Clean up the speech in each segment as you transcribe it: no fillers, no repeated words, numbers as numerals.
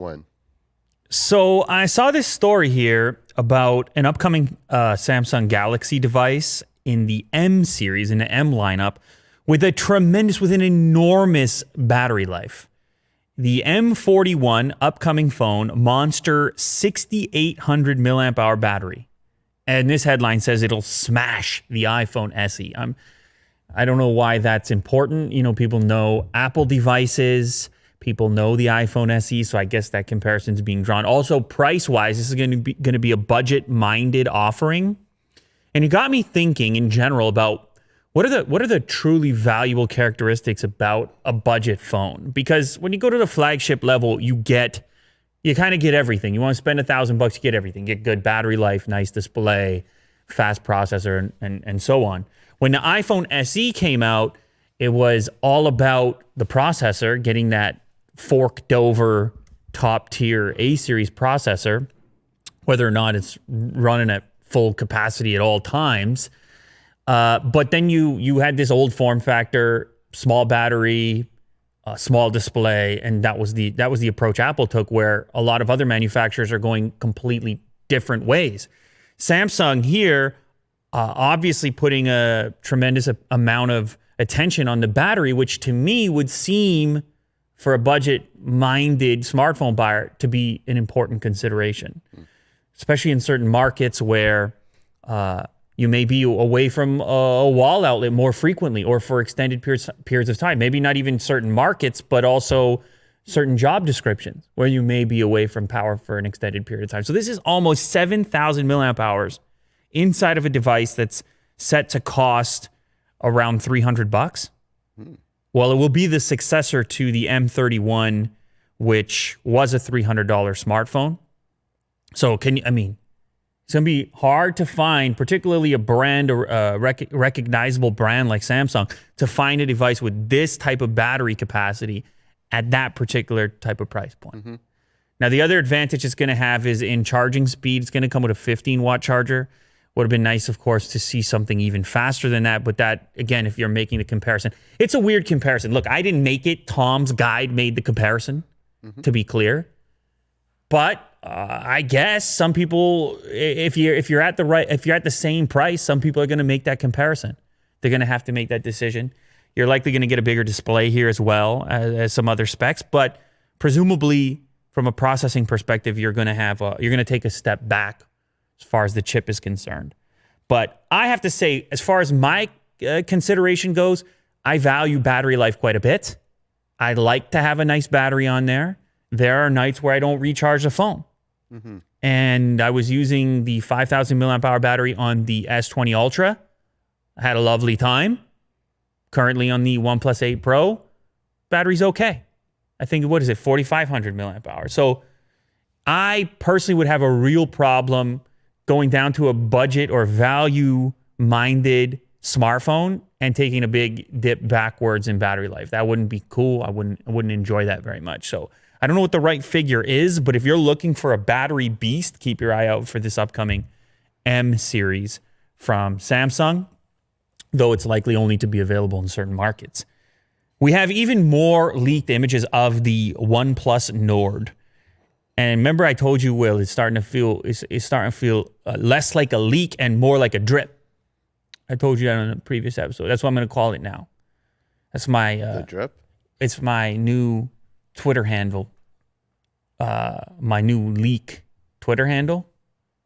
When? So I saw this story here about an upcoming Samsung Galaxy device in the M series, in the M lineup, with an enormous battery life. The M41 upcoming phone, monster 6,800 milliamp hour battery. And this headline says it'll smash the iPhone SE. I don't know why that's important. You know, people know Apple devices. People know the iPhone SE, so I guess that comparison is being drawn. Also, price-wise, this is going to be a budget-minded offering, and it got me thinking in general about what are the truly valuable characteristics about a budget phone. Because when you go to the flagship level, you kind of get everything. You want to spend $1,000, you get everything. You get good battery life, nice display, fast processor, and so on. When the iPhone SE came out, it was all about the processor, getting that forked over top tier A series processor, whether or not it's running at full capacity at all times. But then you had this old form factor, small battery, small display, and that was the approach Apple took, where a lot of other manufacturers are going completely different ways. Samsung here, obviously putting a tremendous amount of attention on the battery, which to me would seem, for a budget-minded smartphone buyer, to be an important consideration, especially in certain markets where you may be away from a wall outlet more frequently or for extended periods of time. Maybe not even certain markets, but also certain job descriptions where you may be away from power for an extended period of time. So this is almost 7,000 milliamp hours inside of a device that's set to cost around $300. Well, it will be the successor to the M31, which was a $300 smartphone. So it's going to be hard to find, particularly a brand or a recognizable brand like Samsung, to find a device with this type of battery capacity at that particular type of price point. Mm-hmm. Now, the other advantage it's going to have is in charging speed. It's going to come with a 15-watt charger. Would have been nice, of course, to see something even faster than that. But that, again, if you're making the comparison, it's a weird comparison. Look, I didn't make it. Tom's guide made the comparison, to be clear. But I guess some people, if you're at the same price, some people are going to make that comparison. They're going to have to make that decision. You're likely going to get a bigger display here as well as some other specs, but presumably from a processing perspective, you're going to take a step back as far as the chip is concerned. But I have to say, as far as my consideration goes, I value battery life quite a bit. I like to have a nice battery on there. There are nights where I don't recharge the phone. Mm-hmm. And I was using the 5,000 milliamp hour battery on the S20 Ultra. I had a lovely time. Currently on the OnePlus 8 Pro, battery's okay. I think, 4,500 milliamp hours. So I personally would have a real problem going down to a budget or value-minded smartphone and taking a big dip backwards in battery life. That wouldn't be cool. I wouldn't enjoy that very much. So I don't know what the right figure is, but if you're looking for a battery beast, keep your eye out for this upcoming M series from Samsung, though it's likely only to be available in certain markets. We have even more leaked images of the OnePlus Nord. And remember, I told you, Will, it's starting to feel less like a leak and more like a drip. I told you that on a previous episode. That's what I'm going to call it now. That's my the drip. It's my new Twitter handle. My new leak Twitter handle.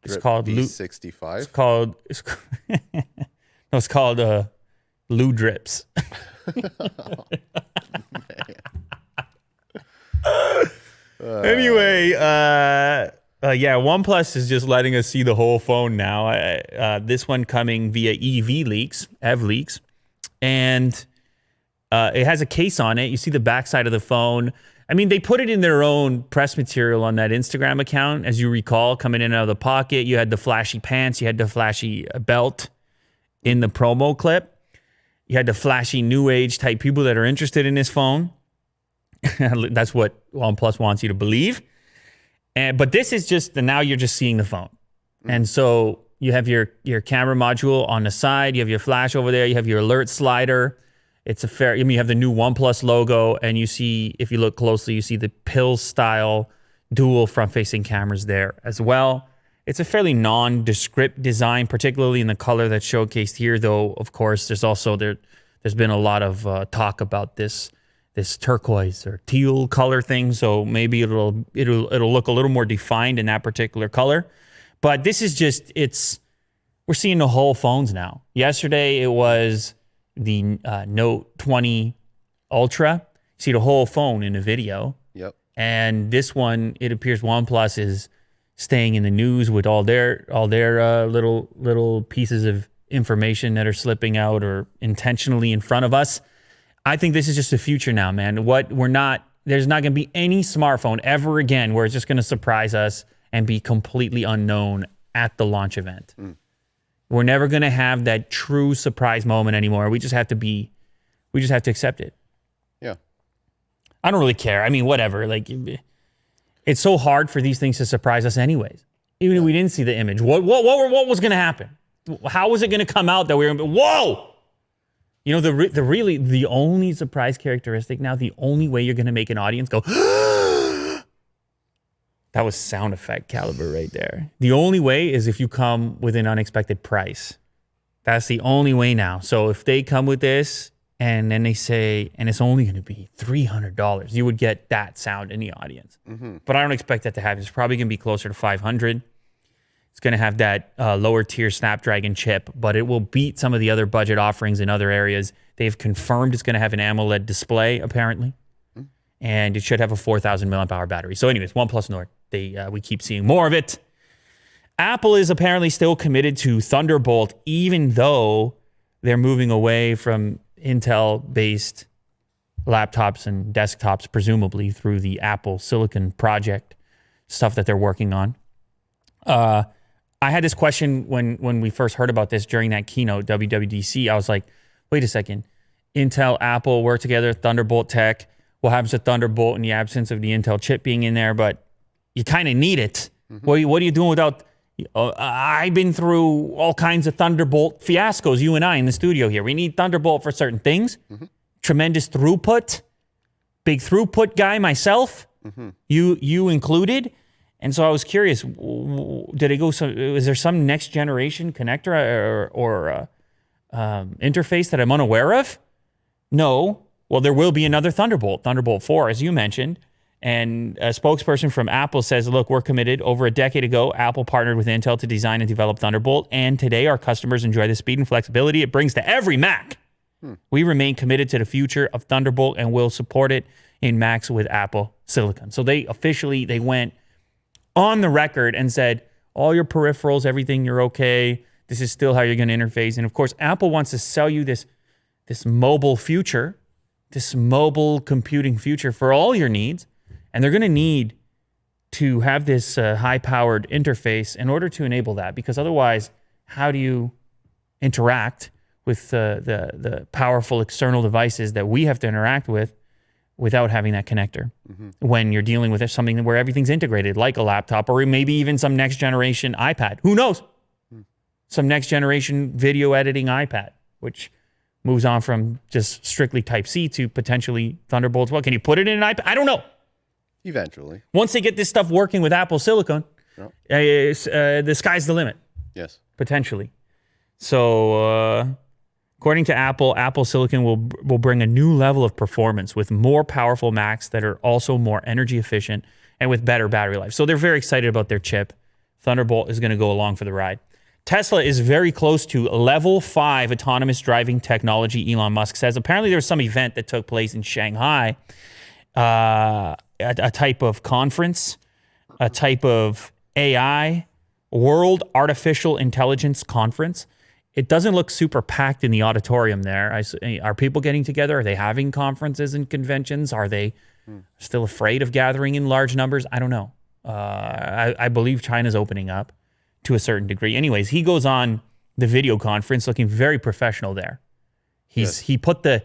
It's called B65. It's called Lou Drips. Anyway, OnePlus is just letting us see the whole phone now. This one coming via EV leaks, and it has a case on it. You see the backside of the phone. I mean, they put it in their own press material on that Instagram account, as you recall, coming in and out of the pocket. You had the flashy pants, you had the flashy belt in the promo clip. You had the flashy new age type people that are interested in this phone. That's what OnePlus wants you to believe. But this is just, now you're just seeing the phone. And so you have your camera module on the side. You have your flash over there. You have your alert slider. You have the new OnePlus logo. And you see, if you look closely, you see the pill style dual front-facing cameras there as well. It's a fairly nondescript design, particularly in the color that's showcased here, though, of course, there's been a lot of talk about this turquoise or teal color thing, so maybe it'll look a little more defined in that particular color. But this is just, we're seeing the whole phones now. Yesterday, it was the Note 20 Ultra. You see the whole phone in a video. Yep. And this one, it appears OnePlus is staying in the news with all their little pieces of information that are slipping out or intentionally in front of us. I think this is just the future now, man. There's not going to be any smartphone ever again where it's just going to surprise us and be completely unknown at the launch event. We're never going to have that true surprise moment anymore. We just have to accept it. Yeah. I don't really care. I mean, whatever. Like, it's so hard for these things to surprise us anyways. Even if we didn't see the image. What was going to happen? How was it going to come out that we were going to be, whoa! You know, the only surprise characteristic now, the only way you're going to make an audience go, that was sound effect caliber right there. The only way is if you come with an unexpected price. That's the only way now. So if they come with this and then they say, and it's only going to be $300, you would get that sound in the audience. But I don't expect that to happen. It's probably going to be closer to $500. It's going to have that lower tier Snapdragon chip, but it will beat some of the other budget offerings in other areas. They've confirmed it's going to have an AMOLED display, apparently. And it should have a 4,000 milliamp hour battery. So anyways, OnePlus Nord, we keep seeing more of it. Apple is apparently still committed to Thunderbolt, even though they're moving away from Intel-based laptops and desktops, presumably through the Apple Silicon project, stuff that they're working on. I had this question when we first heard about this during that keynote, WWDC. I was like, wait a second. Intel, Apple work together, Thunderbolt tech. What happens to Thunderbolt in the absence of the Intel chip being in there? But you kind of need it. What are you doing without... I've been through all kinds of Thunderbolt fiascos, you and I, in the studio here. We need Thunderbolt for certain things. Tremendous throughput. Big throughput guy myself. You included. And so I was curious, did it go? Is there some next generation connector or interface that I'm unaware of? No. Well, there will be another Thunderbolt 4, as you mentioned. And a spokesperson from Apple says, look, we're committed. Over a decade ago, Apple partnered with Intel to design and develop Thunderbolt. And today, our customers enjoy the speed and flexibility it brings to every Mac. We remain committed to the future of Thunderbolt and will support it in Macs with Apple Silicon. So they went on the record and said, all your peripherals, everything, you're okay. This is still how you're going to interface. And of course, Apple wants to sell you this mobile future, this mobile computing future for all your needs. And they're going to need to have this high-powered interface in order to enable that. Because otherwise, how do you interact with the powerful external devices that we have to interact with without having that connector? When you're dealing with something where everything's integrated, like a laptop or maybe even some next-generation iPad. Who knows? Some next-generation video editing iPad, which moves on from just strictly Type-C to potentially Thunderbolt as well. Can you put it in an iPad? I don't know. Eventually. Once they get this stuff working with Apple Silicon, the sky's the limit. Yes. Potentially. So, according to Apple, Apple Silicon will bring a new level of performance with more powerful Macs that are also more energy efficient and with better battery life. So they're very excited about their chip. Thunderbolt is going to go along for the ride. Tesla is very close to level 5 autonomous driving technology, Elon Musk says. Apparently there was some event that took place in Shanghai, a type of conference, a type of AI, World Artificial Intelligence Conference. It doesn't look super packed in the auditorium there. Are people getting together? Are they having conferences and conventions? Are they still afraid of gathering in large numbers? I don't know. I believe China's opening up to a certain degree. Anyways, he goes on the video conference looking very professional there. He put the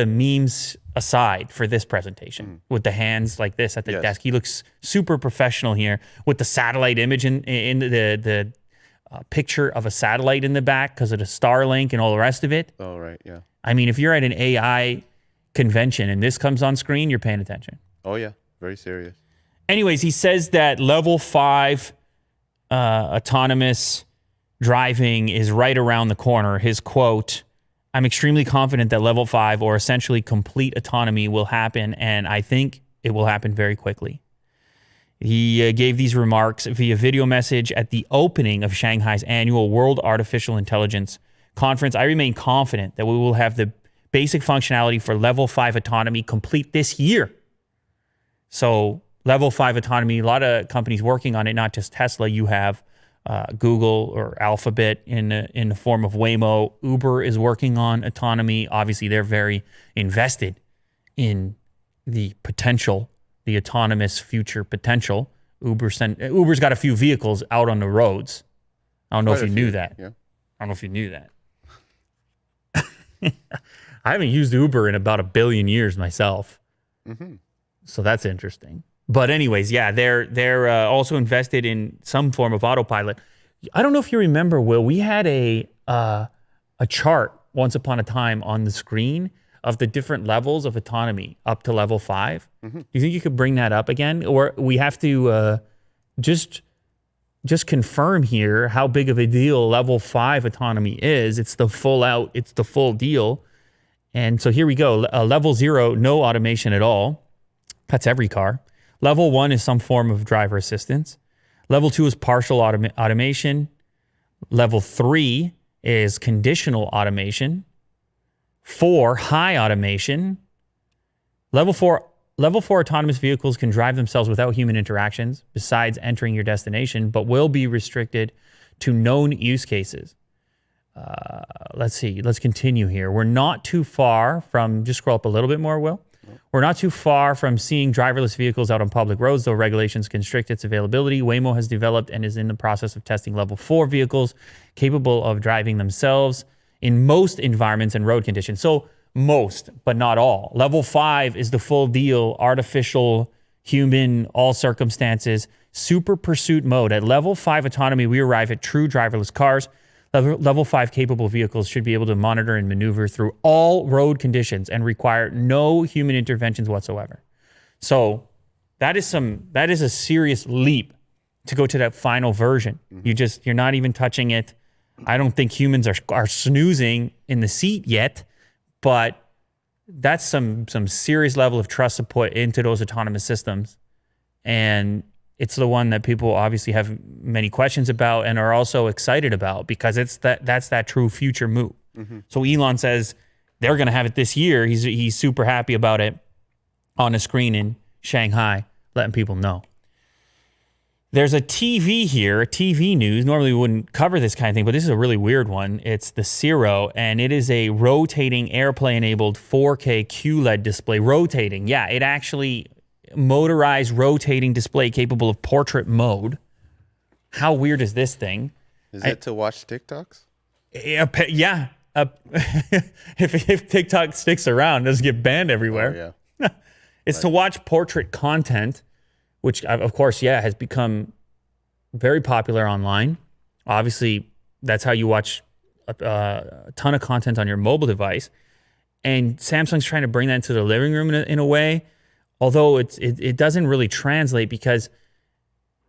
memes aside for this presentation with the hands like this at the desk. He looks super professional here with the satellite image in the picture of a satellite in the back because of the Starlink and all the rest of it. Oh, right, yeah. I mean, if you're at an AI convention and this comes on screen, you're paying attention. Oh, yeah, very serious. Anyways, he says that level 5 autonomous driving is right around the corner. His quote, "I'm extremely confident that level 5 or essentially complete autonomy will happen, and I think it will happen very quickly." He gave these remarks via video message at the opening of Shanghai's annual World Artificial Intelligence Conference. "I remain confident that we will have the basic functionality for level 5 autonomy complete this year." So level 5 autonomy, a lot of companies working on it, not just Tesla. You have Google or Alphabet in the form of Waymo. Uber is working on autonomy. Obviously, they're very invested in the potential, the autonomous future potential. Uber's got a few vehicles out on the roads. I don't know if you knew that. Yeah. I don't know if you knew that. I haven't used Uber in about 1 billion years myself. Mm-hmm. So that's interesting. But anyways, yeah, they're also invested in some form of autopilot. I don't know if you remember, Will, we had a chart once upon a time on the screen of the different levels of autonomy up to level 5. Mm-hmm. Do you think you could bring that up again? Or we have to just confirm here how big of a deal level 5 autonomy is. It's the full deal. And so here we go. Level 0, no automation at all. That's every car. Level 1 is some form of driver assistance. Level 2 is partial automation. Level 3 is conditional automation. 4, high automation. Level 4 autonomous vehicles can drive themselves without human interactions besides entering your destination, but will be restricted to known use cases. Let's see. Let's continue here. We're not too far from, just scroll up a little bit more, Will. We're not too far from seeing driverless vehicles out on public roads, though regulations constrict its availability. Waymo has developed and is in the process of testing level 4 vehicles capable of driving themselves in most environments and road conditions. So most, but not all. Level 5 is the full deal, artificial, human, all circumstances, super pursuit mode. At level 5 autonomy, we arrive at true driverless cars. Level 5 capable vehicles should be able to monitor and maneuver through all road conditions and require no human interventions whatsoever. So that is a serious leap to go to that final version. Mm-hmm. You're not even touching it. I don't think humans are snoozing in the seat yet, but that's some serious level of trust to put into those autonomous systems. And it's the one that people obviously have many questions about and are also excited about because that's that true future move. Mm-hmm. So Elon says they're going to have it this year. He's super happy about it on a screen in Shanghai, letting people know. There's a TV here, a TV news. Normally we wouldn't cover this kind of thing, but this is a really weird one. It's the Zero, and it is a rotating AirPlay-enabled 4K QLED display. Rotating, yeah, it actually motorized rotating display capable of portrait mode. How weird is this thing? Is it to watch TikToks? Yeah. If TikTok sticks around, it doesn't get banned everywhere. Oh, yeah. It's to watch portrait content, which, of course, has become very popular online. Obviously, that's how you watch a ton of content on your mobile device. And Samsung's trying to bring that into the living room in a way, although it doesn't really translate because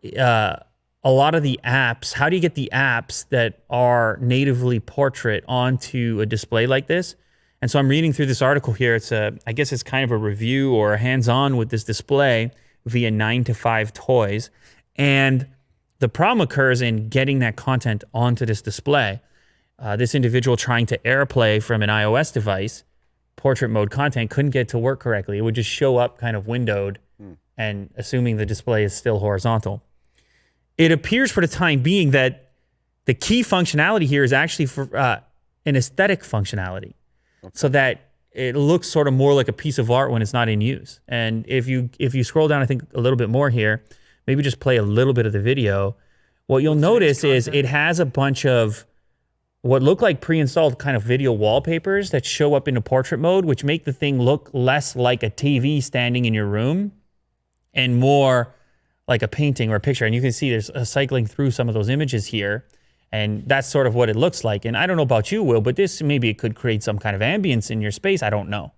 a lot of the apps, how do you get the apps that are natively portrait onto a display like this? And so I'm reading through this article here. I guess it's kind of a review or a hands-on with this display via 9to5 Toys. And the problem occurs in getting that content onto this display. This individual trying to AirPlay from an iOS device, portrait mode content, couldn't get to work correctly. It would just show up kind of windowed and assuming the display is still horizontal. It appears for the time being that the key functionality here is actually for an aesthetic functionality. Okay. So that it looks sort of more like a piece of art when it's not in use. And if you scroll down, I think a little bit more here, maybe just play a little bit of the video, what you'll notice is it has a bunch of what look like pre-installed kind of video wallpapers that show up into portrait mode, which make the thing look less like a TV standing in your room and more like a painting or a picture. And you can see there's cycling through some of those images here. And that's sort of what it looks like. And I don't know about you, Will, but this maybe it could create some kind of ambience in your space. I don't know.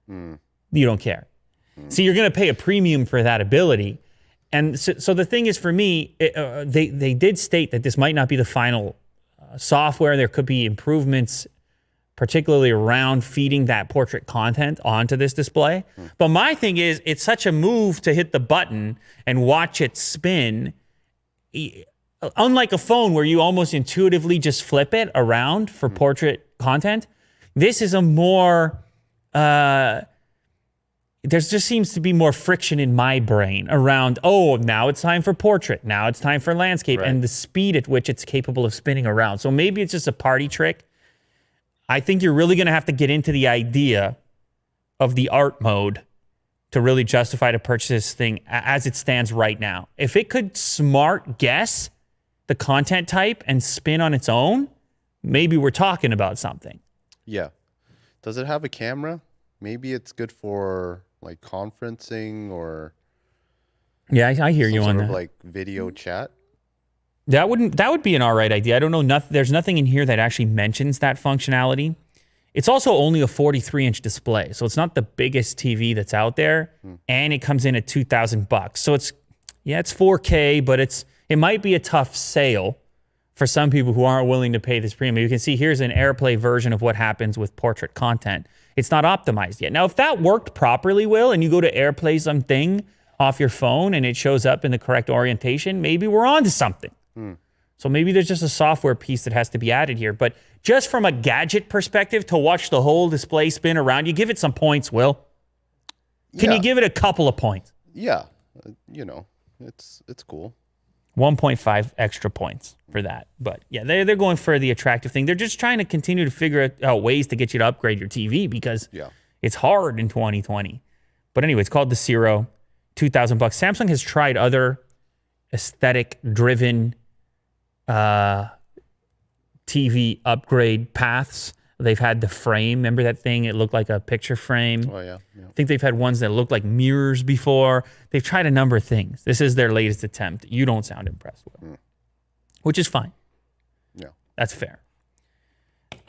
You don't care. See, you're going to pay a premium for that ability. And so the thing is, for me, they did state that this might not be the final software. There could be improvements, particularly around feeding that portrait content onto this display. But my thing is, it's such a move to hit the button and watch it spin. Unlike a phone where you almost intuitively just flip it around for portrait content, this is a more... there just seems to be more friction in my brain around, now it's time for portrait. Now it's time for landscape, and the speed at which it's capable of spinning around. So maybe it's just a party trick. I think you're really going to have to get into the idea of the art mode to really justify to purchase this thing as it stands right now. If it could smart guess the content type and spin on its own, maybe we're talking about something. Yeah. Does it have a camera? Maybe it's good for like conferencing or I hear you on that. Like video chat. That would be an all right idea. I don't know. There's nothing in here that actually mentions that functionality. It's also only a 43-inch display, so it's not the biggest TV that's out there, and it comes in at $2,000. So it's 4K, but it might be a tough sale for some people who aren't willing to pay this premium. You can see here's an AirPlay version of what happens with portrait content. It's not optimized yet. Now, if that worked properly, Will, and you go to AirPlay something off your phone and it shows up in the correct orientation, maybe we're on to something. So maybe there's just a software piece that has to be added here. But just from a gadget perspective, to watch the whole display spin around, you give it some points, Will. Can you give it a couple of points? Yeah. It's cool. 1.5 extra points for that. But yeah, they're going for the attractive thing. They're just trying to continue to figure out ways to get you to upgrade your TV because it's hard in 2020. But anyway, it's called the Zero, $2,000. Samsung has tried other aesthetic-driven TV upgrade paths. They've had the frame. Remember that thing? It looked like a picture frame. Oh, yeah. I think they've had ones that looked like mirrors before. They've tried a number of things. This is their latest attempt. You don't sound impressed with, which is fine. Yeah. That's fair.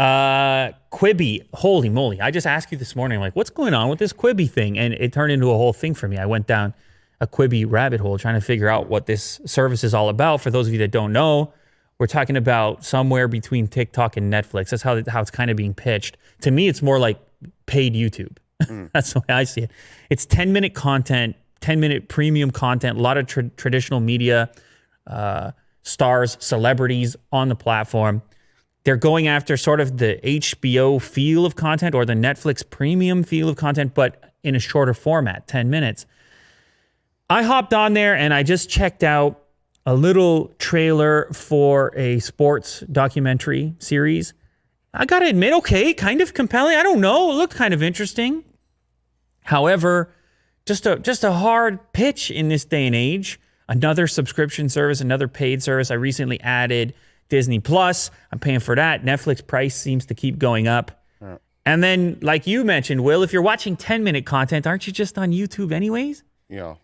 Quibi. Holy moly. I just asked you this morning, like, what's going on with this Quibi thing? And it turned into a whole thing for me. I went down a Quibi rabbit hole trying to figure out what this service is all about. For those of you that don't know, we're talking about somewhere between TikTok and Netflix. That's how it's kind of being pitched. To me, it's more like paid YouTube. That's the way I see it. It's 10-minute content, 10-minute premium content, a lot of traditional media, stars, celebrities on the platform. They're going after sort of the HBO feel of content or the Netflix premium feel of content, but in a shorter format, 10 minutes. I hopped on there and I just checked out a little trailer for a sports documentary series. I got to admit, okay, kind of compelling. I don't know. It looked kind of interesting. However, just a hard pitch in this day and age. Another subscription service, another paid service. I recently added Disney Plus. I'm paying for that. Netflix price seems to keep going up. Yeah. And then, like you mentioned, Will, if you're watching 10-minute content, aren't you just on YouTube anyways? Yeah.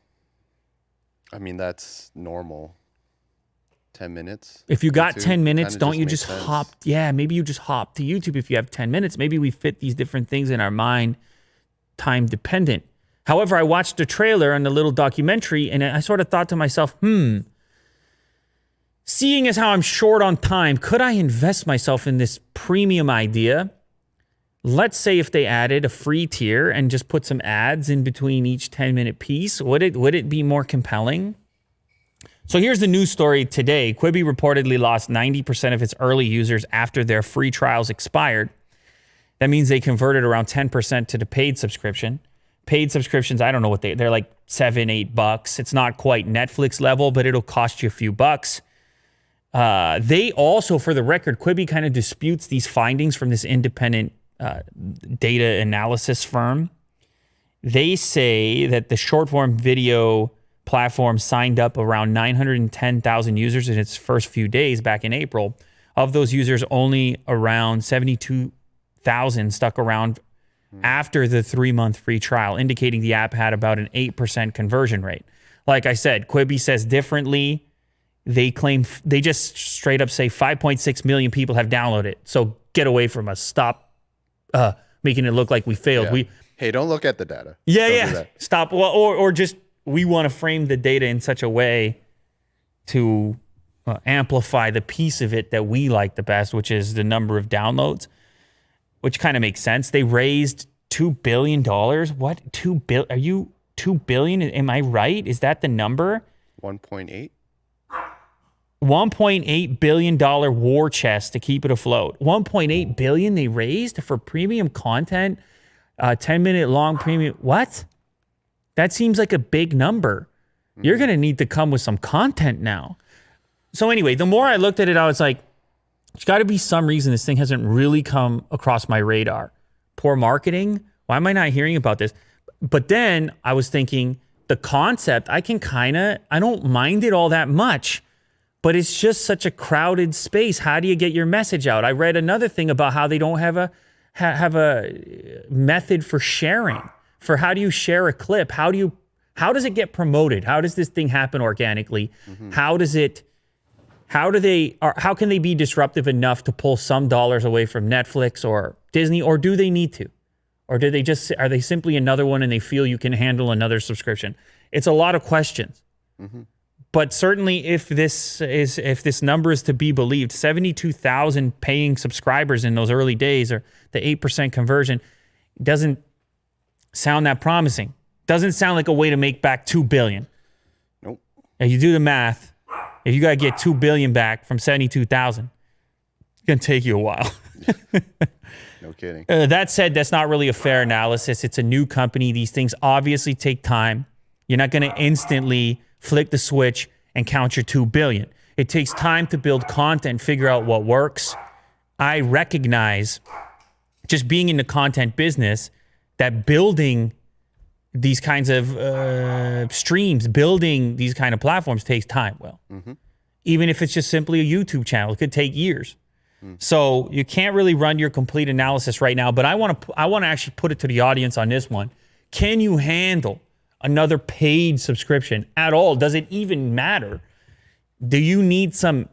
I mean, that's normal. 10 minutes. If you got 10 minutes, don't you just hop? Yeah, maybe you just hop to YouTube if you have 10 minutes. Maybe we fit these different things in our mind, time dependent. However, I watched the trailer and the little documentary, and I sort of thought to myself, seeing as how I'm short on time, could I invest myself in this premium idea? Let's say if they added a free tier and just put some ads in between each 10-minute piece, would it be more compelling? So here's the news story today. Quibi reportedly lost 90% of its early users after their free trials expired. That means they converted around 10% to the paid subscription. Paid subscriptions, I don't know what they're like $7, $8. It's not quite Netflix level, but it'll cost you a few bucks. They also, for the record, Quibi kind of disputes these findings from this independent data analysis firm. They say that the short form video platform signed up around 910,000 users in its first few days back in April. Of those users, only around 72,000 stuck around after the 3-month free trial, indicating the app had about an 8% conversion rate. Like I said, Quibi says differently. They claim, they just straight up say 5.6 million people have downloaded it. So get away from us. Stop making it look like we failed. Yeah. Hey, don't look at the data. Yeah. Stop. Well, or just we want to frame the data in such a way to amplify the piece of it that we like the best, which is the number of downloads, which kind of makes sense. They raised $2 billion. What? $2 billion? Are you $2 billion? Am I right? Is that the number? 1.8. $1.8 billion war chest to keep it afloat. $1.8 billion they raised for premium content, 10-minute long premium. What? That seems like a big number. You're going to need to come with some content now. So anyway, the more I looked at it, I was like, there's got to be some reason this thing hasn't really come across my radar. Poor marketing? Why am I not hearing about this? But then I was thinking, the concept, I don't mind it all that much, but it's just such a crowded space. How do you get your message out? I read another thing about how they don't have a method for sharing. For how do you share a clip? How does it get promoted? How does this thing happen organically? How can they be disruptive enough to pull some dollars away from Netflix or Disney, or do they need to? Or are they simply another one and they feel you can handle another subscription? It's a lot of questions. But certainly if this number is to be believed, 72,000 paying subscribers in those early days, or the 8% conversion, doesn't sound that promising. Doesn't sound like a way to make back $2 billion. Nope. If you do the math, if you got to get $2 billion back from 72,000, it's going to take you a while. No kidding. That said, that's not really a fair analysis. It's a new company. These things obviously take time. You're not going to instantly flick the switch and count your $2 billion. It takes time to build content, figure out what works. I recognize, just being in the content business, that building these kinds of streams, building these kind of platforms takes time. Well, even if it's just simply a YouTube channel, it could take years. So you can't really run your complete analysis right now, but I want to actually put it to the audience on this one. Can you handle another paid subscription at all? Does it even matter? Do you need some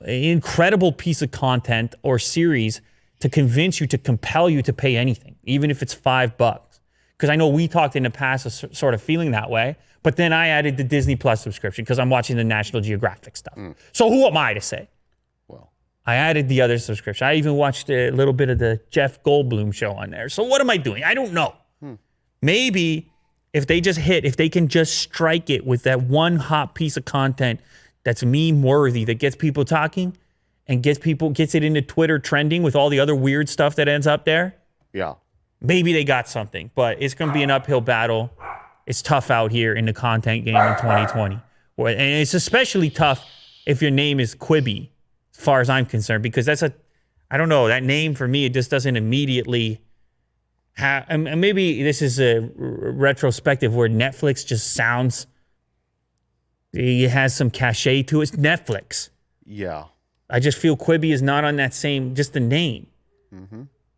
incredible piece of content or series to convince you, to compel you to pay anything, even if it's $5? Because I know we talked in the past of sort of feeling that way, but then I added the Disney Plus subscription because I'm watching the National Geographic stuff. So who am I to say? Well, I added the other subscription. I even watched a little bit of the Jeff Goldblum show on there. So what am I doing? I don't know. Maybe if they can just strike it with that one hot piece of content that's meme worthy, that gets people talking and gets it into Twitter trending with all the other weird stuff that ends up there. yeah. Maybe they got something, but it's going to be an uphill battle. It's tough out here in the content game in 2020. And it's especially tough if your name is Quibi, as far as I'm concerned, because I don't know, that name for me, it just doesn't immediately have, and maybe this is a retrospective where Netflix just sounds, it has some cachet to it. It's Netflix. Yeah. I just feel Quibi is not on that same, just the name.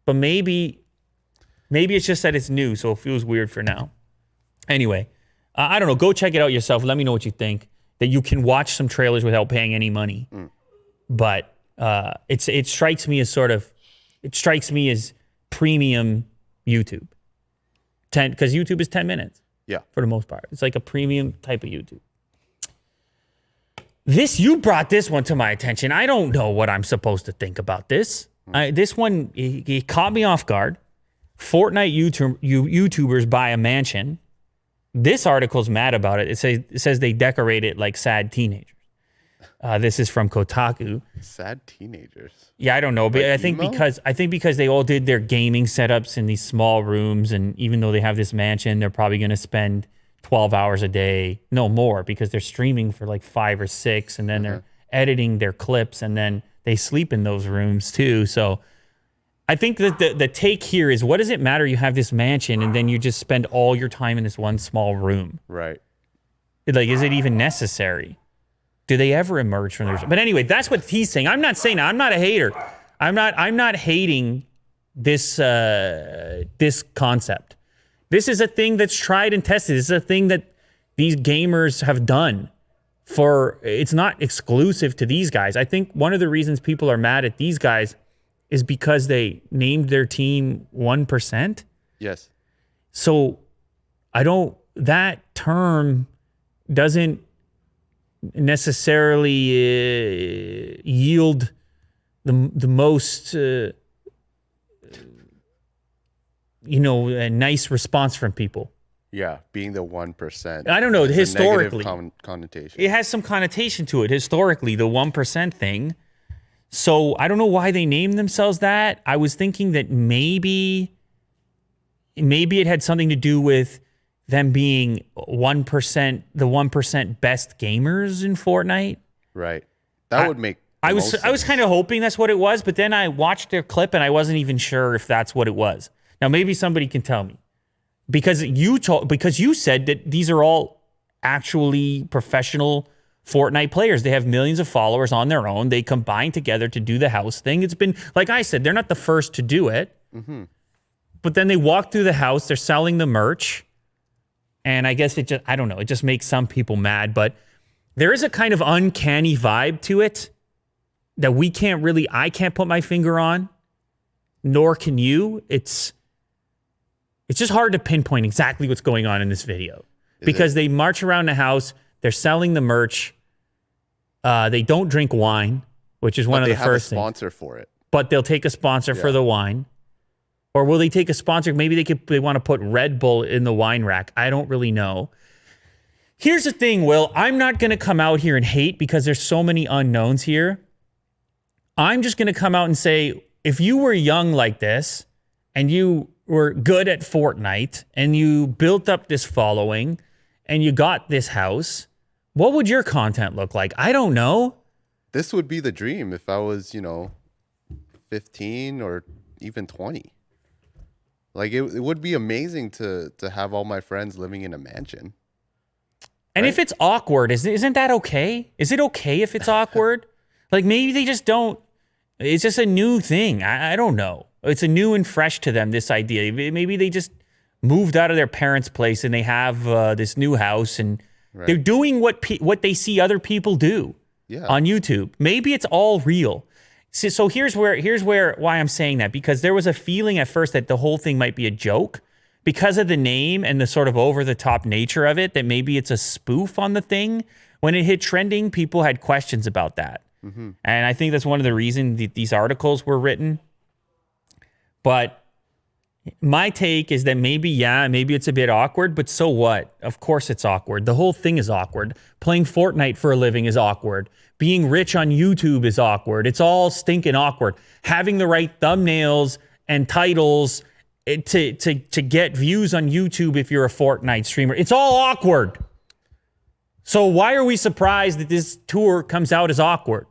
But maybe it's just that it's new, so it feels weird for now. Anyway, I don't know. Go check it out yourself. Let me know what you think. That you can watch some trailers without paying any money. But it strikes me as premium YouTube. Because YouTube is 10 minutes. Yeah. For the most part. It's like a premium type of YouTube. You brought this one to my attention. I don't know what I'm supposed to think about this. This one, it caught me off guard. Fortnite YouTubers buy a mansion. This article's mad about it. It says they decorate it like sad teenagers. This is from Kotaku. Sad teenagers. Yeah, I don't know, but like I think because they all did their gaming setups in these small rooms, and even though they have this mansion, they're probably going to spend 12 hours a day, no more, because they're streaming for like 5 or 6, and then they're editing their clips, and then they sleep in those rooms too. So I think that the take here is, what does it matter? You have this mansion and then you just spend all your time in this one small room. Right. Like, is it even necessary? Do they ever emerge from there? But anyway, that's what he's saying. I'm not saying that. I'm not a hater. I'm not hating this this concept. This is a thing that's tried and tested. This is a thing that these gamers have done. It's not exclusive to these guys. I think one of the reasons people are mad at these guys is because they named their team 1%. Yes. So that term doesn't necessarily yield the most a nice response from people. Yeah, being the 1%. I don't know, has a historically. negative connotation. It has some connotation to it historically, the 1% thing. So I don't know why they named themselves that. I was thinking that maybe it had something to do with them being 1%, the 1% best gamers in Fortnite. Right. That would make I was kind of hoping that's what it was, but then I watched their clip and I wasn't even sure if that's what it was. Now maybe somebody can tell me. Because you said that these are all actually professional Fortnite players. They have millions of followers on their own. They combine together to do the house thing. It's been, like I said, they're not the first to do it. Mm-hmm. But then they walk through the house. They're selling the merch. And I guess I don't know. It just makes some people mad. But there is a kind of uncanny vibe to it that I can't put my finger on, nor can you. It's just hard to pinpoint exactly what's going on in this video because they march around the house. They're selling the merch. They don't drink wine, which is one of the first things. They have a sponsor for it. But they'll take a sponsor for the wine. Or will they take a sponsor? Maybe they want to put Red Bull in the wine rack. I don't really know. Here's the thing, Will. I'm not going to come out here and hate because there's so many unknowns here. I'm just going to come out and say, if you were young like this and you were good at Fortnite and you built up this following and you got this house, what would your content look like? I don't know. This would be the dream if I was, 15 or even 20. Like it would be amazing to have all my friends living in a mansion. And if it's awkward, isn't that okay? Is it okay if it's awkward? Like maybe they just don't. It's just a new thing. I don't know. It's a new and fresh to them, this idea. Maybe they just moved out of their parents' place and they have this new house and they're doing what they see other people do on YouTube. Maybe it's all real. So here's why I'm saying that, because there was a feeling at first that the whole thing might be a joke because of the name and the sort of over-the-top nature of it, that maybe it's a spoof on the thing. When it hit trending, people had questions about that. Mm-hmm. And I think that's one of the reasons these articles were written. But my take is that maybe it's a bit awkward, but so what? Of course it's awkward. The whole thing is awkward. Playing Fortnite for a living is awkward. Being rich on YouTube is awkward. It's all stinking awkward. Having the right thumbnails and titles to get views on YouTube if you're a Fortnite streamer, it's all awkward. So why are we surprised that this tour comes out as awkward?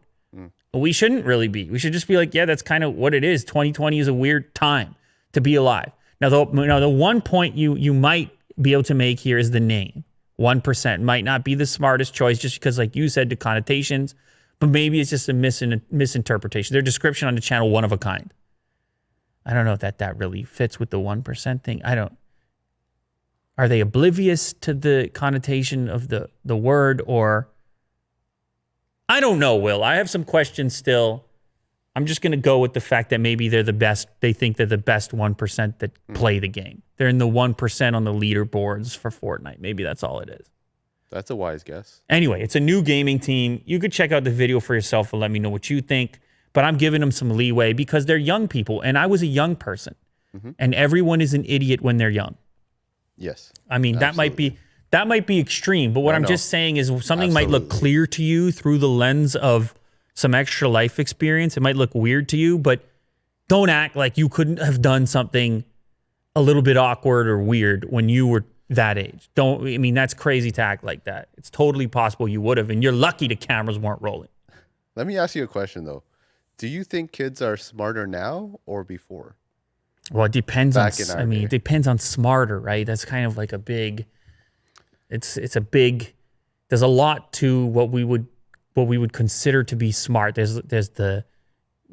We shouldn't really be. We should just be like, yeah, that's kind of what it is. 2020 is a weird time to be alive. Now, the one point you might be able to make here is the name. 1% might not be the smartest choice just because, like you said, the connotations, but maybe it's just a misinterpretation. Their description on the channel, one of a kind. I don't know if that really fits with the 1% thing. Are they oblivious to the connotation of the word, or I don't know, Will. I have some questions still. I'm just going to go with the fact that maybe they're the best. They think they're the best 1% that play the game. They're in the 1% on the leaderboards for Fortnite. Maybe that's all it is. That's a wise guess. Anyway, it's a new gaming team. You could check out the video for yourself and let me know what you think. But I'm giving them some leeway because they're young people. And I was a young person. Mm-hmm. And everyone is an idiot when they're young. Yes. I mean, absolutely. that might be extreme. But what I'm just saying is something might look clear to you through the lens of some extra life experience. It might look weird to you, but don't act like you couldn't have done something a little bit awkward or weird when you were that age. That's crazy to act like that. It's totally possible you would have, and you're lucky the cameras weren't rolling. Let me ask you a question, though. Do you think kids are smarter now or before? Well, it depends it depends on smarter, right? That's kind of like a big, there's a lot to what we would consider to be smart. There's the,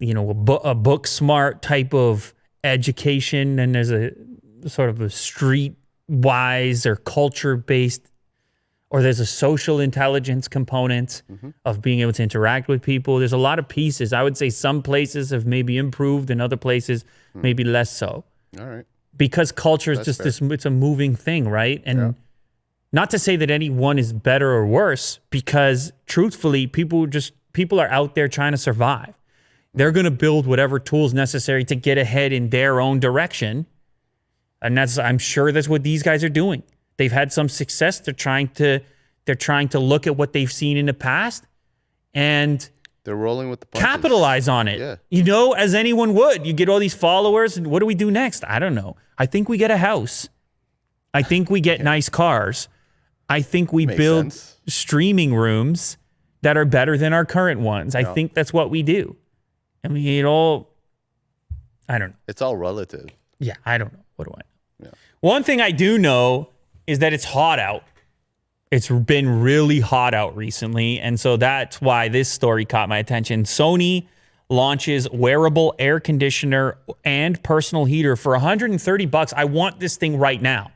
a book smart type of education, and there's a sort of a street wise or culture based, or there's a social intelligence component of being able to interact with people. There's a lot of pieces. I would say some places have maybe improved and other places maybe less so. All right. Because culture is just fair. It's a moving thing, right? And Not to say that any one is better or worse, because truthfully, people are out there trying to survive. They're going to build whatever tools necessary to get ahead in their own direction. And I'm sure that's what these guys are doing. They've had some success. They're trying to look at what they've seen in the past and they're rolling with the punches. Capitalize on it. Yeah. As anyone would. You get all these followers, and what do we do next? I don't know. I think we get a house. I think we get nice cars. I think we build streaming rooms that are better than our current ones. I think that's what we do. I mean, I don't know. It's all relative. Yeah, I don't know. What do I know? Yeah. One thing I do know is that it's hot out. It's been really hot out recently, and so that's why this story caught my attention. Sony launches wearable air conditioner and personal heater for $130. I want this thing right now.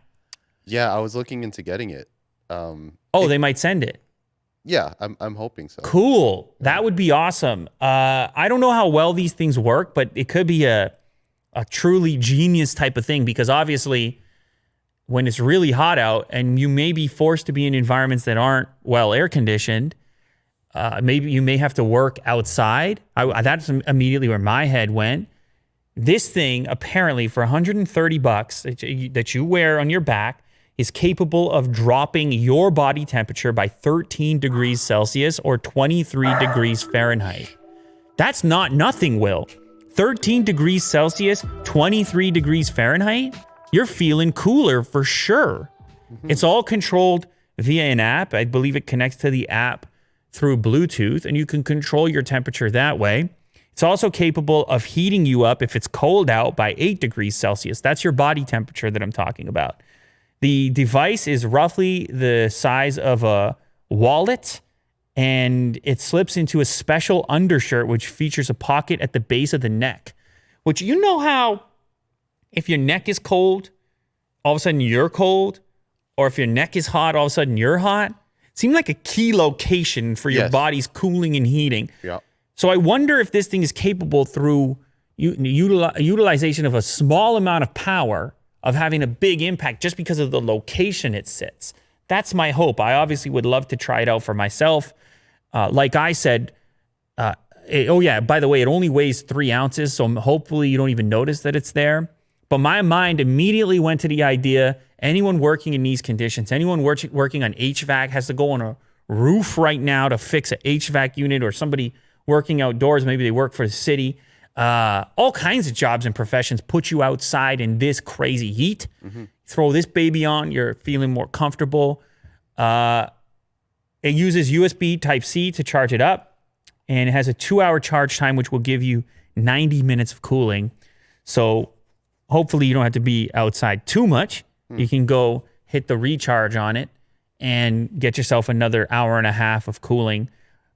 Yeah, I was looking into getting it. They might send it. Yeah, I'm hoping so. Cool. That would be awesome. I don't know how well these things work, but it could be a truly genius type of thing, because obviously when it's really hot out and you may be forced to be in environments that aren't well air conditioned, maybe you may have to work outside. That's immediately where my head went. This thing, apparently for $130 that you wear on your back, is capable of dropping your body temperature by 13 degrees Celsius or 23 degrees Fahrenheit. That's not nothing, Will. 13 degrees Celsius, 23 degrees Fahrenheit? You're feeling cooler for sure. It's all controlled via an app. I believe it connects to the app through Bluetooth, and you can control your temperature that way. It's also capable of heating you up if it's cold out by 8 degrees Celsius. That's your body temperature that I'm talking about. The device is roughly the size of a wallet, and it slips into a special undershirt, which features a pocket at the base of the neck. Which, you know how if your neck is cold, all of a sudden you're cold, or if your neck is hot, all of a sudden you're hot? It seems like a key location for your body's cooling and heating. Yeah. So I wonder if this thing is capable through utilization of a small amount of power of having a big impact just because of the location it sits. That's my hope. I obviously would love to try it out for myself. Like I said, by the way, it only weighs 3 ounces, so hopefully you don't even notice that it's there. But my mind immediately went to the idea, anyone working in these conditions, anyone working on HVAC has to go on a roof right now to fix an HVAC unit, or somebody working outdoors, maybe they work for the city. All kinds of jobs and professions put you outside in this crazy heat. Throw this baby on, you're feeling more comfortable. It uses USB Type-C to charge it up, and it has a 2-hour charge time, which will give you 90 minutes of cooling. So hopefully you don't have to be outside too much. You can go hit the recharge on it and get yourself another hour and a half of cooling.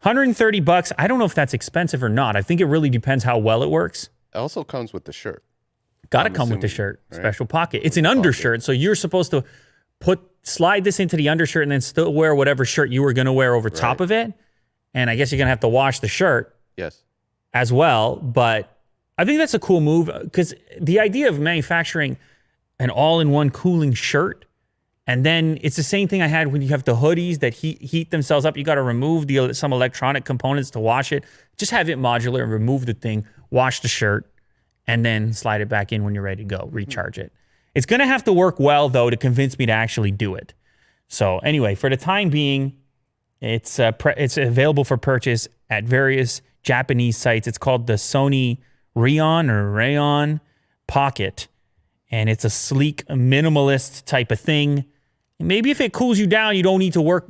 $130. I don't know if that's expensive or not. I think it really depends how well it works. It also comes with the shirt. Got to come with the shirt. Right? Special pocket. It's an undershirt, so you're supposed to slide this into the undershirt and then still wear whatever shirt you were going to wear over top of it. And I guess you're going to have to wash the shirt as well. But I think that's a cool move, because the idea of manufacturing an all-in-one cooling shirt, and then it's the same thing I had when you have the hoodies that heat themselves up. You got to remove some electronic components to wash it. Just have it modular, remove the thing, wash the shirt, and then slide it back in when you're ready to go, recharge it. It's going to have to work well, though, to convince me to actually do it. So anyway, for the time being, it's available for purchase at various Japanese sites. It's called the Sony Rayon Pocket, and it's a sleek, minimalist type of thing. Maybe if it cools you down, you don't need to work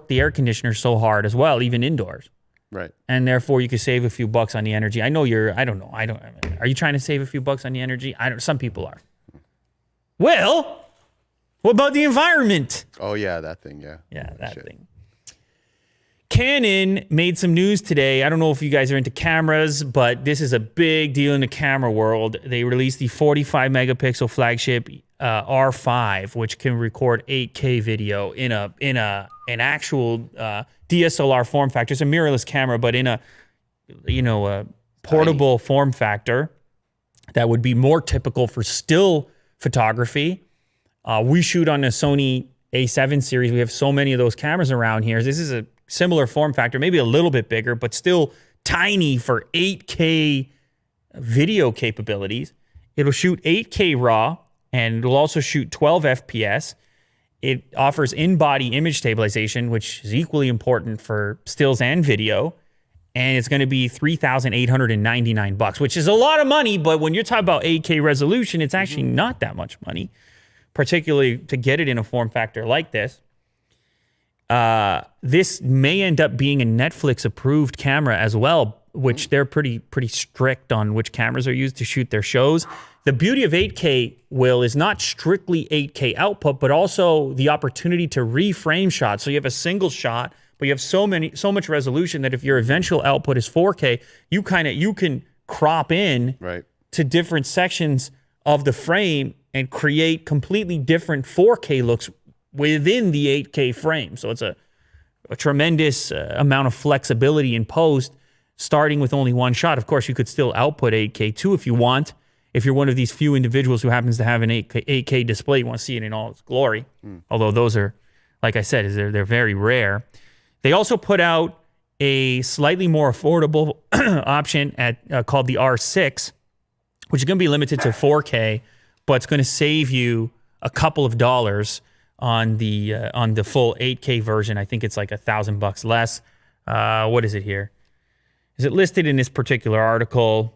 the air conditioner so hard as well, even indoors. Right. And therefore you could save a few bucks on the energy. I know are you trying to save a few bucks on the energy? Some people are. Well, what about the environment? Oh yeah, that thing, yeah. Yeah, that thing. Canon made some news today. I don't know if you guys are into cameras, but this is a big deal in the camera world. They released the 45 megapixel flagship R5, which can record 8K video in an actual DSLR form factor. It's a mirrorless camera, but in a portable form factor that would be more typical for still photography. We shoot on a Sony A7 series, we have so many of those cameras around here. This is a similar form factor, maybe a little bit bigger, but still tiny for 8K video capabilities. It'll shoot 8K RAW, and it'll also shoot 12 FPS. It offers in-body image stabilization, which is equally important for stills and video. And it's going to be $3,899, which is a lot of money. But when you're talking about 8K resolution, it's actually not that much money, particularly to get it in a form factor like this. This may end up being a Netflix-approved camera as well, which they're pretty strict on which cameras are used to shoot their shows. The beauty of 8K, Will, is not strictly 8K output, but also the opportunity to reframe shots. So you have a single shot, but you have so much resolution that if your eventual output is 4K, you can crop in to different sections of the frame and create completely different 4K looks within the 8K frame. So it's a tremendous amount of flexibility in post, starting with only one shot. Of course, you could still output 8K too if you want. If you're one of these few individuals who happens to have an 8K display, you want to see it in all its glory. Although those are, like I said, they're very rare. They also put out a slightly more affordable option called the R6, which is going to be limited to 4K, but it's going to save you a couple of dollars on the full 8K version. I think it's like $1,000 less. What is it here? Is it listed in this particular article?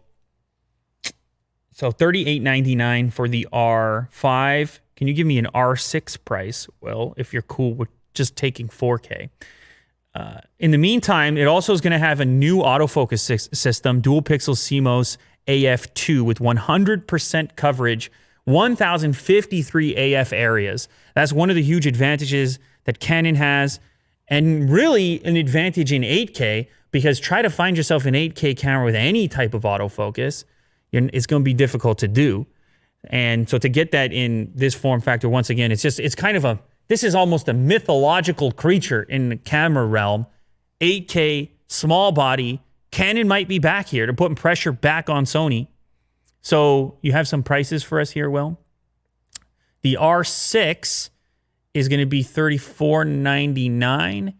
So $38.99 for the R5. Can you give me an R6 price? Well, if you're cool with just taking 4K. In the meantime, it also is going to have a new autofocus system, dual pixel CMOS AF2 with 100% coverage, 1,053 AF areas. That's one of the huge advantages that Canon has, and really an advantage in 8K, because try to find yourself an 8K camera with any type of autofocus, it's going to be difficult to do. And so to get that in this form factor, once again, this is almost a mythological creature in the camera realm. 8K, small body. Canon might be back here to put pressure back on Sony. So you have some prices for us here, Will. The R6 is going to be $34.99,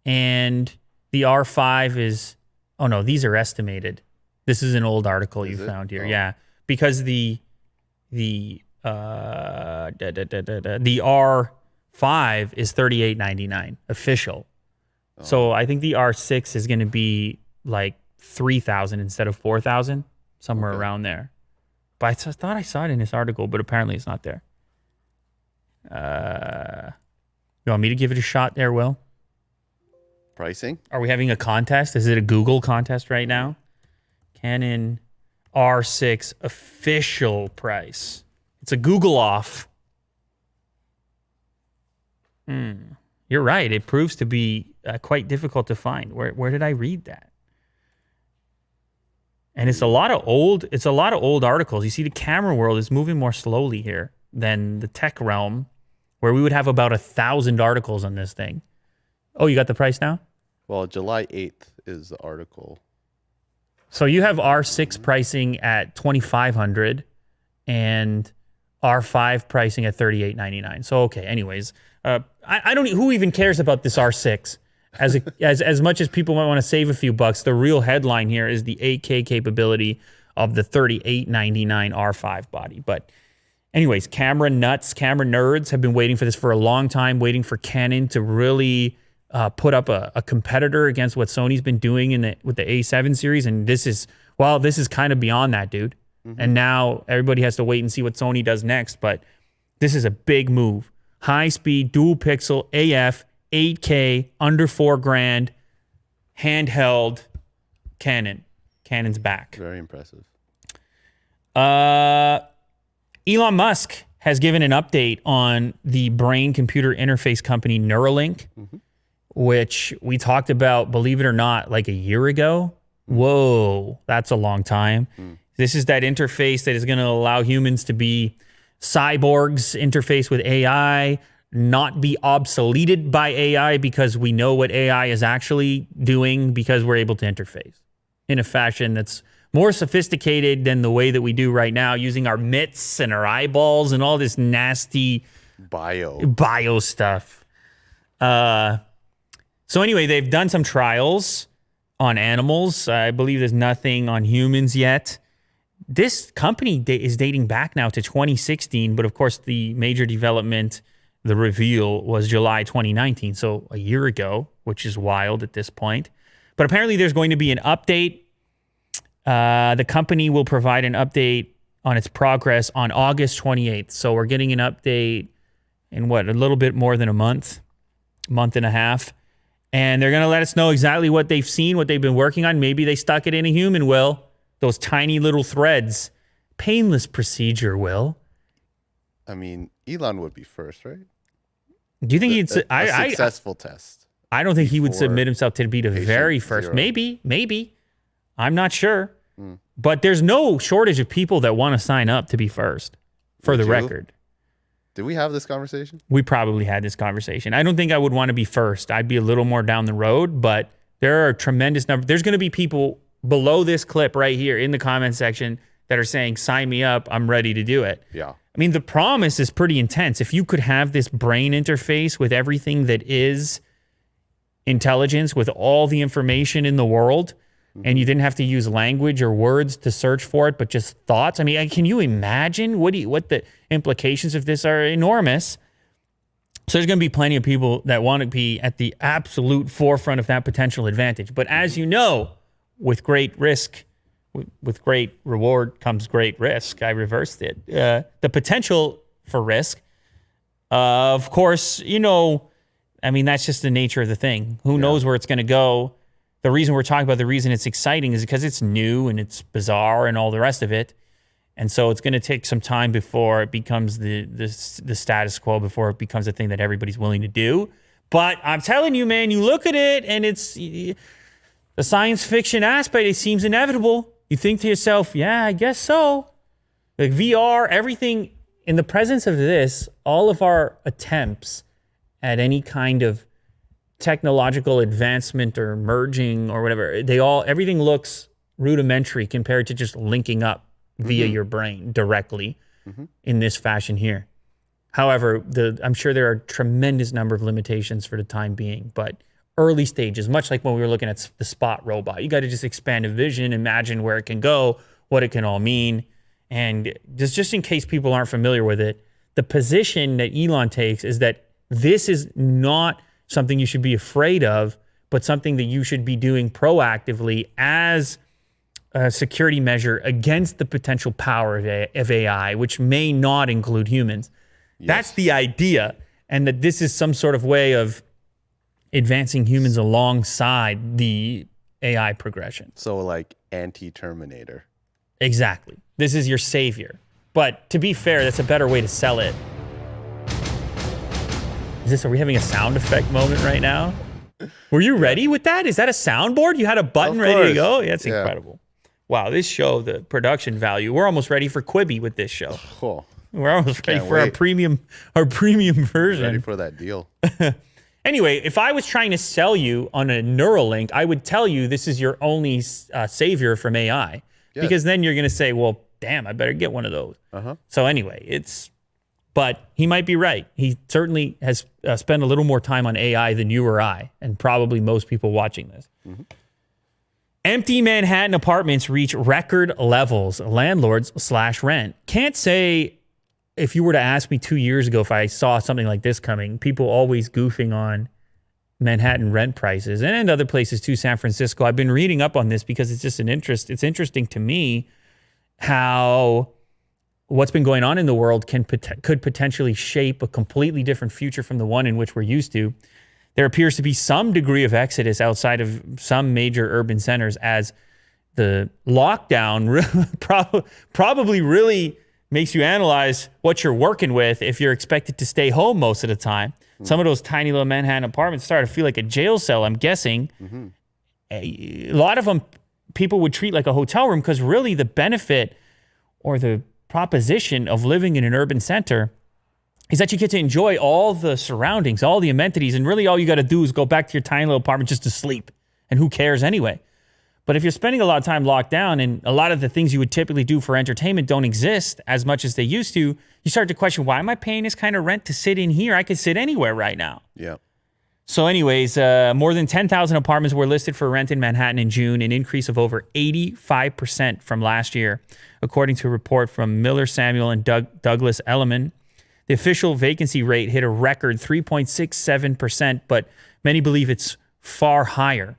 and the R5 is, oh no, these are estimated. This is an old article you found here. Yeah, because the R5 is $38.99 official. So I think the R6 is going to be like $3,000 instead of $4,000, somewhere around there. But I thought I saw it in this article, but apparently it's not there. You want me to give it a shot there, Will? Pricing? Are we having a contest? Is it a Google contest right now? Canon R6 official price. It's a Google off. You're right. It proves to be quite difficult to find. Where did I read that? And it's a lot of old articles. You see, the camera world is moving more slowly here than the tech realm, where we would have about 1,000 articles on this thing. Oh, you got the price now? Well, July 8th is the article. So you have R6 pricing at $2,500 and R5 pricing at $38.99. So okay, anyways, I don't. Who even cares about this R6? As much as people might want to save a few bucks, the real headline here is the 8K capability of the $38.99 R5 body. But anyways, camera nuts, camera nerds have been waiting for this for a long time, waiting for Canon to really put up a competitor against what Sony's been doing with the A7 series. And this is kind of beyond that, dude. And now everybody has to wait and see what Sony does next. But this is a big move. High speed, dual pixel, AF, 8K, under $4,000, handheld Canon. Canon's back. Very impressive. Elon Musk has given an update on the brain-computer interface company Neurallink, which we talked about, believe it or not, like a year ago. Whoa, that's a long time. This is that interface that is going to allow humans to be cyborgs, interface with AI, not be obsoleted by AI because we know what AI is actually doing because we're able to interface in a fashion that's more sophisticated than the way that we do right now, using our mitts and our eyeballs and all this nasty bio stuff. So anyway, they've done some trials on animals. I believe there's nothing on humans yet. This company is dating back now to 2016, but of course the major development, the reveal, was July 2019, so a year ago, which is wild at this point. But apparently there's going to be an update. The company will provide an update on its progress on August 28th. So we're getting an update in a little bit more than a month and a half. And they're going to let us know exactly what they've seen, what they've been working on. Maybe they stuck it in a human, Will. Those tiny little threads. Painless procedure, Will. I mean, Elon would be first, right? Do you think a successful test? I don't think he would submit himself to be the very first. Zero. Maybe. I'm not sure. But there's no shortage of people that want to sign up to be first, for the record. Did we have this conversation? We probably had this conversation. I don't think I would want to be first. I'd be a little more down the road, but there are a tremendous number. There's going to be people below this clip right here in the comment section that are saying, sign me up. I'm ready to do it. Yeah. I mean, the promise is pretty intense. If you could have this brain interface with everything that is intelligence, with all the information in the world, and you didn't have to use language or words to search for it, but just thoughts. I mean, can you imagine what the implications of this are? Enormous. So there's going to be plenty of people that want to be at the absolute forefront of that potential advantage. But as you know, with great risk, with great reward comes great risk. I reversed it. The potential for risk, of course, I mean, that's just the nature of the thing. Who knows where it's going to go? The reason we're talking about, the reason it's exciting is because it's new and it's bizarre and all the rest of it. And so it's going to take some time before it becomes the status quo, before it becomes a thing that everybody's willing to do. But I'm telling you, man, you look at it and it's the science fiction aspect, it seems inevitable. You think to yourself, yeah, I guess so. Like VR, everything in the presence of this, all of our attempts at any kind of technological advancement or merging or whatever, everything looks rudimentary compared to just linking up via your brain directly in this fashion here. However, I'm sure there are a tremendous number of limitations for the time being, but early stages, much like when we were looking at the Spot robot, you got to just expand a vision, imagine where it can go, what it can all mean. And just in case people aren't familiar with it, the position that Elon takes is that this is not something you should be afraid of, but something that you should be doing proactively as a security measure against the potential power of AI, which may not include humans. Yes. That's the idea, and that this is some sort of way of advancing humans alongside the AI progression. So like anti-Terminator. Exactly. This is your savior. But to be fair, that's a better way to sell it. Are we having a sound effect moment right now? Were you ready with that? Is that a soundboard? You had a button ready to go? Yeah, it's incredible. Wow, this show, the production value, we're almost ready for Quibi with this show. Oh, we're almost ready for our premium version. Ready for that deal. Anyway, if I was trying to sell you on a Neurallink, I would tell you this is your only savior from AI. Yes. Because then you're going to say, well, damn, I better get one of those. So anyway, but he might be right. He certainly has spent a little more time on AI than you or I, and probably most people watching this. Empty Manhattan apartments reach record levels, landlords/rent. Can't say, if you were to ask me 2 years ago if I saw something like this coming, people always goofing on Manhattan rent prices and other places too, San Francisco. I've been reading up on this because it's just it's interesting to me how what's been going on in the world could potentially shape a completely different future from the one in which we're used to. There appears to be some degree of exodus outside of some major urban centers as the lockdown probably really makes you analyze what you're working with if you're expected to stay home most of the time. Some of those tiny little Manhattan apartments start to feel like a jail cell, I'm guessing. A lot of them people would treat like a hotel room because really the benefit or the proposition of living in an urban center is that you get to enjoy all the surroundings, all the amenities, and really all you got to do is go back to your tiny little apartment just to sleep. And who cares anyway? But if you're spending a lot of time locked down and a lot of the things you would typically do for entertainment don't exist as much as they used to, you start to question, why am I paying this kind of rent to sit in here? I could sit anywhere right now. Yeah. So anyways, more than 10,000 apartments were listed for rent in Manhattan in June, an increase of over 85% from last year, according to a report from Miller Samuel and Douglas Elliman. The official vacancy rate hit a record 3.67%, but many believe it's far higher,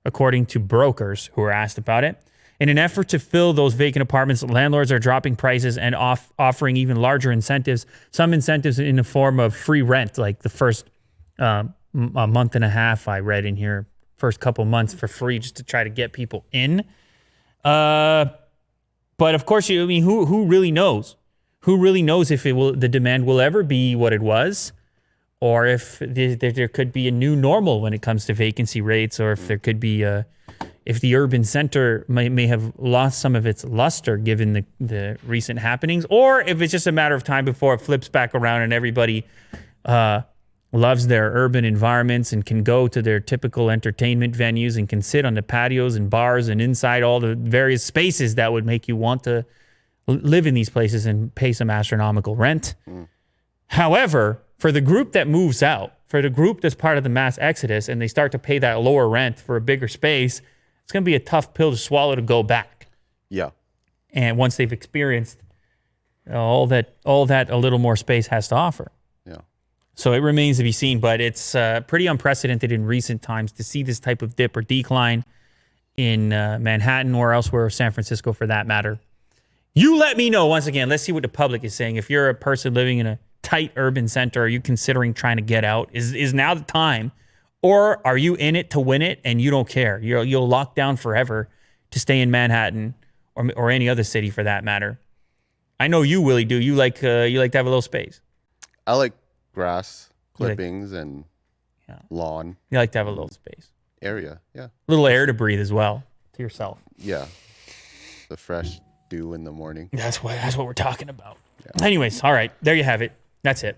according to brokers who were asked about it. In an effort to fill those vacant apartments, landlords are dropping prices and offering even larger incentives, some incentives in the form of free rent, like the first a month and a half I read in here, first couple months for free just to try to get people in. But of course, who really knows? Who really knows if the demand will ever be what it was, or if there could be a new normal when it comes to vacancy rates, or if there could be if the urban center may have lost some of its luster given the recent happenings, or if it's just a matter of time before it flips back around and everybody loves their urban environments and can go to their typical entertainment venues and can sit on the patios and bars and inside all the various spaces that would make you want to live in these places and pay some astronomical rent. However, for the group that moves out, for the group that's part of the mass exodus and they start to pay that lower rent for a bigger space, it's going to be a tough pill to swallow to go back. Yeah. And once they've experienced all that a little more space has to offer. Yeah. So it remains to be seen, but it's pretty unprecedented in recent times to see this type of dip or decline in Manhattan or elsewhere, San Francisco for that matter. You let me know once again. Let's see what the public is saying. If you're a person living in a tight urban center, are you considering trying to get out? Is now the time? Or are you in it to win it and you don't care? You'll lock down forever to stay in Manhattan or any other city for that matter. I know you, Willie, do. You like to have a little space. I like grass clippings and lawn. You like to have a little space. Area, yeah. A little air to breathe as well to yourself. Yeah. The fresh dew in the morning. That's what we're talking about. Yeah. Anyways, all right. There you have it. That's it.